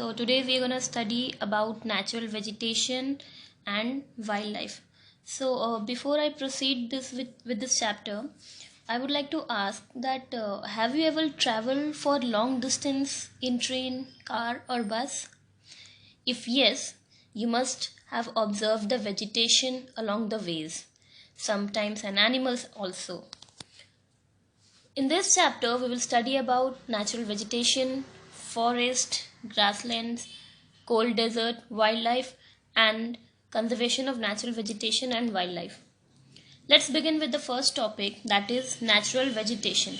So today we are going to study about natural vegetation and wildlife. So before I proceed with this chapter, I would like to ask that have you ever traveled for long distance in train, car or bus? If yes, you must have observed the vegetation along the ways, sometimes and animals also. In this chapter, we will study about natural vegetation, forest, grasslands, cold desert, wildlife, and conservation of natural vegetation and wildlife. Let's begin with the first topic, that is natural vegetation.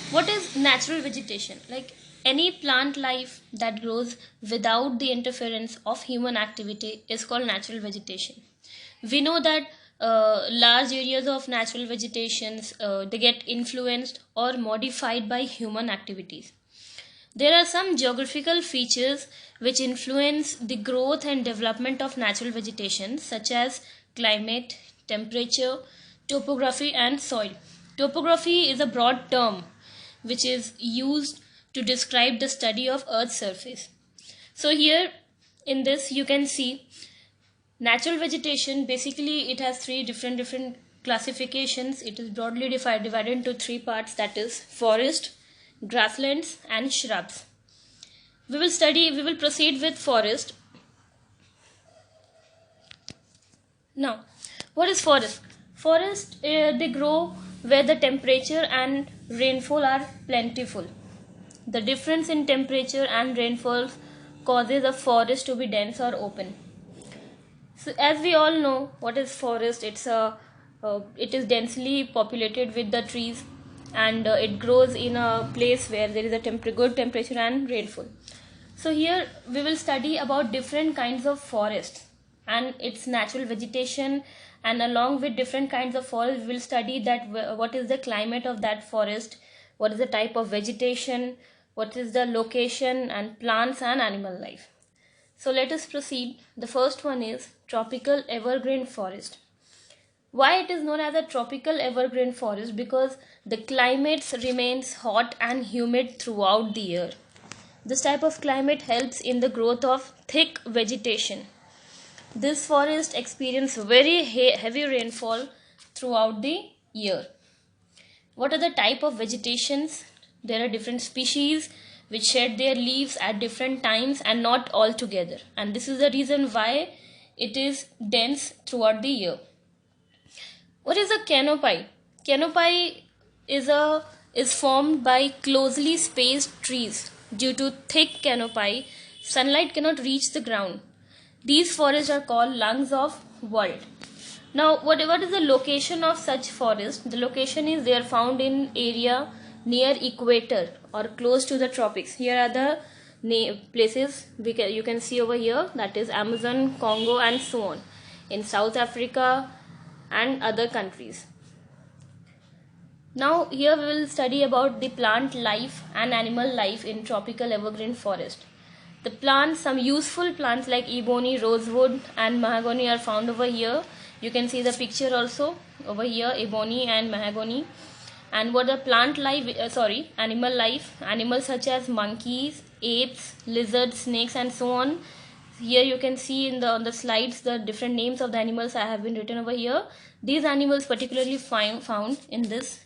What is natural vegetation? Like any plant life that grows without the interference of human activity is called natural vegetation. We know that large areas of natural vegetations they get influenced or modified by human activities. There are some geographical features which influence the growth and development of natural vegetation, such as climate, temperature, topography and soil. Topography is a broad term which is used to describe the study of earth's surface. So here in this you can see natural vegetation. Basically it has three different classifications. It is broadly divided into three parts, that is forest, grasslands and shrubs. We will proceed with forest. Now what is forest? Forest they grow where the temperature and rainfall are plentiful. The difference in temperature and rainfall causes a forest to be dense or open. So as we all know, what is forest? It is densely populated with the trees, and it grows in a place where there is a good temperature and rainfall. So here we will study about different kinds of forests and its natural vegetation, and along with different kinds of forest we will study that what is the climate of that forest, what is the type of vegetation, what is the location, and plants and animal life. So let us proceed. The first one is tropical evergreen forest. Why it is known as a tropical evergreen forest? Because the climate remains hot and humid throughout the year. This type of climate helps in the growth of thick vegetation. This forest experiences very heavy rainfall throughout the year. What are the type of vegetations? There are different species which shed their leaves at different times and not all together, and this is the reason why it is dense throughout the year. What is a canopy? Canopy is formed by closely spaced trees. Due to thick canopy, sunlight cannot reach the ground. These forests are called lungs of world. Now what is the location of such forest? The location is they are found in area near equator or close to the tropics. Here are the places you can see over here, that is Amazon, Congo and so on, in South Africa and other countries. Now here we will study about the plant life and animal life in tropical evergreen forest. The plants, some useful plants like ebony, rosewood and mahogany are found over here. You can see the picture also over here, ebony and mahogany. And what the plant life, animal life, animals such as monkeys, apes, lizards, snakes and so on. Here you can see on the slides the different names of the animals I have been written over here. These animals particularly found in this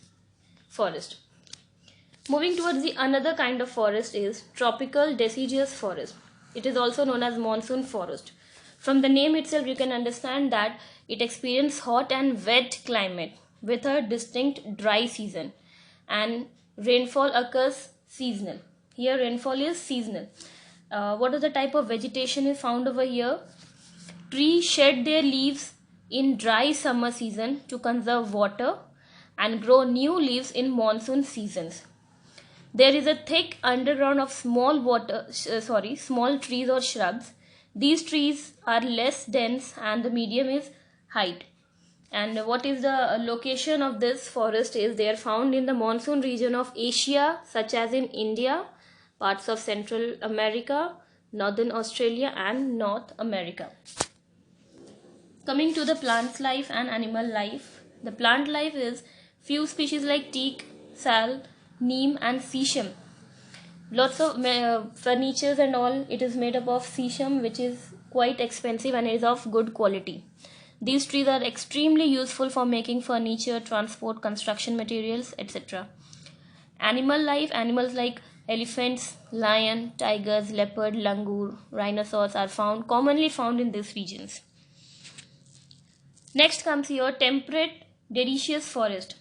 forest. Moving towards the another kind of forest is tropical deciduous forest. It is also known as monsoon forest. From the name itself you can understand that it experiences hot and wet climate with a distinct dry season, and rainfall occurs seasonal. Here rainfall is seasonal. What is the type of vegetation is found over here? Trees shed their leaves in dry summer season to conserve water and grow new leaves in monsoon seasons. There is a thick underground of small trees or shrubs. These trees are less dense and the medium is height. And what is the location of this forest is they are found in the monsoon region of Asia, such as in India, parts of Central America, Northern Australia and North America. Coming to the plant life and animal life. The plant life is few species like teak, sal, neem and sesame lots of furnitures and all, it is made up of sesame, which is quite expensive and is of good quality. These trees are extremely useful for making furniture, transport, construction materials, etc. Animal life, animals like elephants, lion, tigers, leopard, langur, rhinoceros are commonly found in these regions. Next comes your temperate deciduous forest.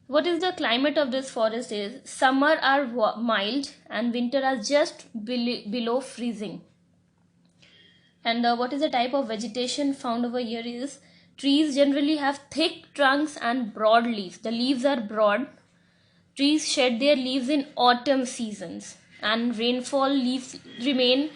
What is the climate of this forest is summer are mild and winter are just below freezing. And what is the type of vegetation found over here is trees generally have thick trunks and broad leaves. The leaves are broad. Trees shed their leaves in autumn seasons, and rainfall leaves remain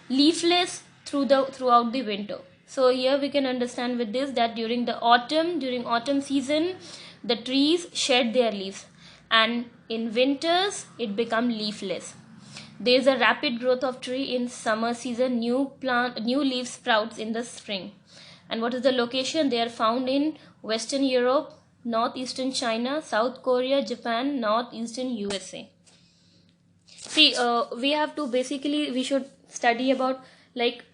leafless throughout the winter. So here we can understand with this that during autumn season, the trees shed their leaves, and in winters it become leafless. There is a rapid growth of tree in summer season. New leaf sprouts in the spring. And what is the location? They are found in Western Europe, northeastern China, South Korea, Japan, northeastern USA. See, we should study about like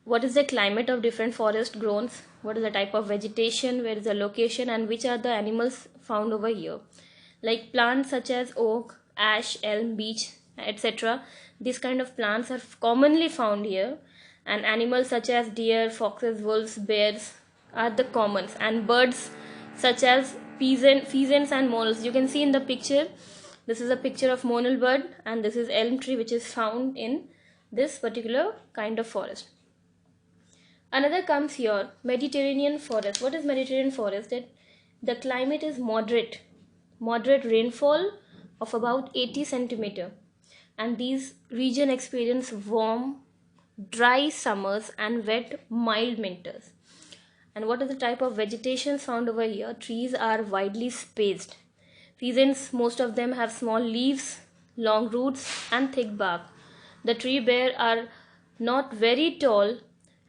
what is the climate of different forest grows, what is the type of vegetation, where is the location, and which are the animals found over here. Like plants such as oak, ash, elm, beech, etc. These kind of plants are commonly found here, and animals such as deer, foxes, wolves, bears are the commons, and birds such as pheasants and moles. You can see in the picture, this is a picture of monal bird, and this is elm tree, which is found in this particular kind of forest. Another comes here, Mediterranean forest. What is Mediterranean forest? That the climate is moderate rainfall of about 80 centimeter, and these region experience warm, dry summers and wet, mild winters. And what is the type of vegetation found over here? Trees are widely spaced. Pheasants, most of them have small leaves, long roots and thick bark. The tree bare are not very tall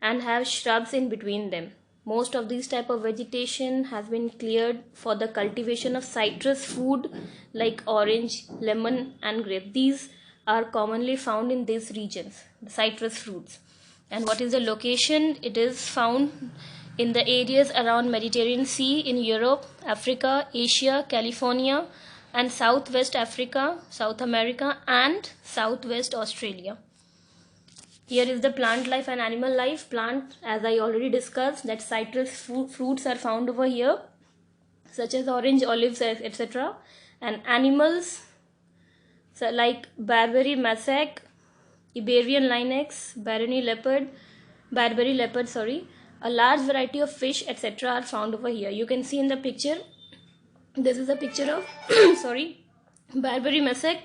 and have shrubs in between them. Most of these type of vegetation has been cleared for the cultivation of citrus food like orange, lemon and grape. These are commonly found in these regions, the citrus fruits. And what is the location? It is found in the areas around Mediterranean Sea in Europe, Africa, Asia, California and Southwest Africa, South America and Southwest Australia. Here is the plant life and animal life. Plant, as I already discussed, that citrus fruits are found over here, such as orange, olives, etc. And animals, so like Barbary macaque, Iberian lynx, Barbary leopard, a large variety of fish, etc. are found over here. You can see in the picture, this is a picture of Barbary macaque.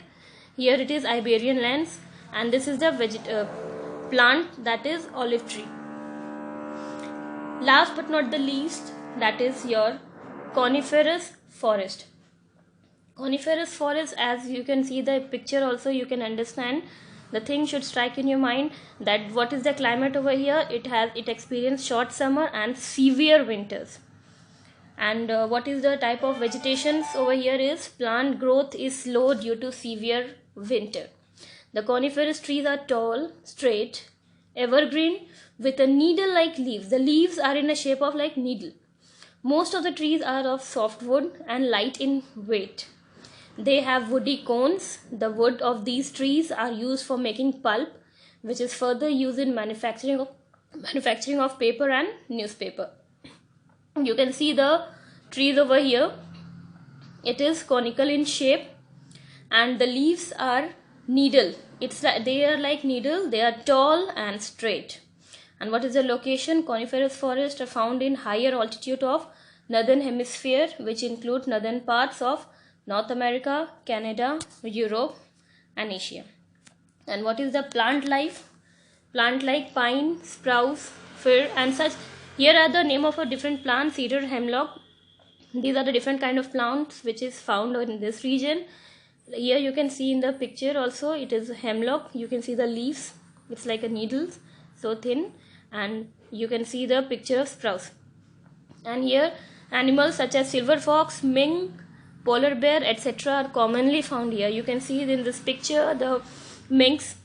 Here it is Iberian lynx, and this is the plant, that is olive tree. Last but not the least, that is your coniferous forest. Coniferous forest, as you can see the picture also, you can understand the thing should strike in your mind that what is the climate over here. It experiences short summer and severe winters. And what is the type of vegetations over here is plant growth is slow due to severe winter. The coniferous trees are tall, straight, evergreen with a needle-like leaves. The leaves are in a shape of like needle. Most of the trees are of softwood and light in weight. They have woody cones. The wood of these trees are used for making pulp, which is further used in manufacturing of paper and newspaper. You can see the trees over here. It is conical in shape, and the leaves are needle. They are like needle. They are tall and straight. And what is the location? Coniferous forests are found in higher altitude of northern hemisphere, which include northern parts of North America, Canada, Europe and Asia. And what is the plant life? Plant like pine, spruce, fir and such. Here are the name of a different plant: cedar, hemlock. These are the different kind of plants which is found in this region. Here you can see in the picture also, it is hemlock. You can see the leaves, it's like a needles, so thin, and you can see the picture of spruce. And here animals such as silver fox, mink, polar bear, etc. are commonly found here. You can see in this picture the minks,